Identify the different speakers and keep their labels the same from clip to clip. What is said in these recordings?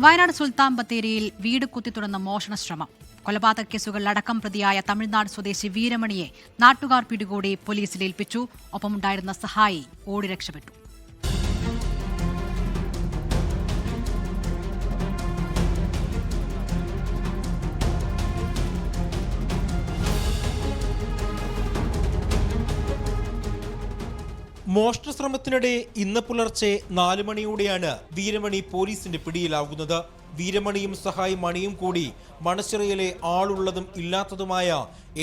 Speaker 1: വയനാട് സുൽത്താൻ ബത്തേരിയിൽ വീട് കുത്തിത്തുറന്ന മോഷണ ശ്രമം. കൊലപാതക കേസുകളിലടക്കം പ്രതിയായ തമിഴ്നാട് സ്വദേശി വീരമണിയെ നാട്ടുകാർ പിടികൂടി പോലീസിൽ ഏൽപ്പിച്ചു. ഒപ്പമുണ്ടായിരുന്ന സഹായി ഓടി രക്ഷപ്പെട്ടു.
Speaker 2: മോഷണശ്രമത്തിനിടെ ഇന്ന് പുലർച്ചെ 4 മണിയോടെയാണ് വീരമണി പോലീസിന്റെ പിടിയിലാകുന്നത്. വീരമണിയും സഹായി മണിയും കൂടി മണച്ചിറയിലെ ആളുള്ളതും ഇല്ലാത്തതുമായ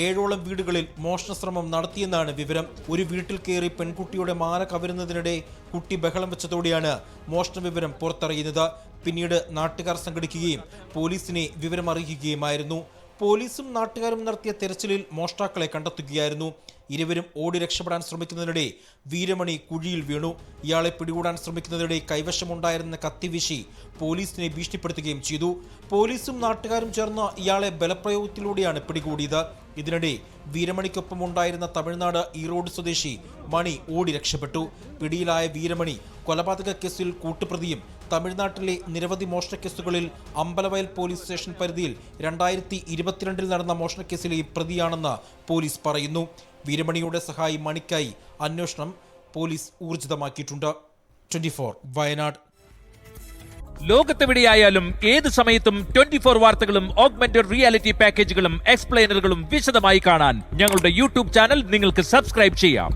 Speaker 2: 7ഓളം വീടുകളിൽ മോഷണശ്രമം നടത്തിയെന്നാണ് വിവരം. ഒരു വീട്ടിൽ കയറി പെൺകുട്ടിയുടെ മാല കവരുന്നതിനിടെ കുട്ടി ബഹളം വെച്ചതോടെയാണ് മോഷണ വിവരം പുറത്തറിയുന്നത്. പിന്നീട് നാട്ടുകാർ സംഘടിക്കുകയും പോലീസിനെ വിവരം അറിയിക്കുകയുമായിരുന്നു. പോലീസും നാട്ടുകാരും നടത്തിയ തെരച്ചിലിൽ മോഷ്ടാക്കളെ കണ്ടെത്തുകയായിരുന്നു. ഇരുവരും ഓടി രക്ഷപ്പെടാൻ ശ്രമിക്കുന്നതിനിടെ വീരമണി കുഴിയിൽ വീണു. ഇയാളെ പിടികൂടാൻ ശ്രമിക്കുന്നതിനിടെ കൈവശമുണ്ടായിരുന്ന കത്തിവീശി പോലീസിനെ ഭീഷണിപ്പെടുത്തുകയും ചെയ്തു. പോലീസും നാട്ടുകാരും ചേർന്ന് ഇയാളെ ബലപ്രയോഗത്തിലൂടെയാണ് പിടികൂടിയത്. ഇതിനിടെ വീരമണിക്കൊപ്പം ഉണ്ടായിരുന്ന തമിഴ്നാട് ഈറോഡ് സ്വദേശി മണി ഓടി രക്ഷപ്പെട്ടു. പിടിയിലായ വീരമണി കൊലപാതക കേസിൽ കൂട്ടുപ്രതിയും തമിഴ്നാട്ടിലെ നിരവധി മോഷണക്കേസുകളിൽ അമ്പലവയൽ പോലീസ് സ്റ്റേഷൻ പരിധിയിൽ 2022 നടന്ന മോഷണക്കേസിലെ പ്രതിയാണെന്ന് പോലീസ് പറയുന്നു. വീരമണിയുടെ സഹായി മണിക്കായി അന്വേഷണം പോലീസ് ഊർജിതമാക്കിയിട്ടുണ്ട്. 24 വയനാട്.
Speaker 3: ലോകത്തെവിടെയായാലും ഏത് സമയത്തും 24 വാർത്തകളും ഓഗ്മെന്റഡ് റിയാലിറ്റി പാക്കേജുകളും എക്സ്പ്ലെയിനറുകളും വിശദമായി കാണാൻ ഞങ്ങളുടെ യൂട്യൂബ് ചാനൽ നിങ്ങൾക്ക് സബ്സ്ക്രൈബ് ചെയ്യാം.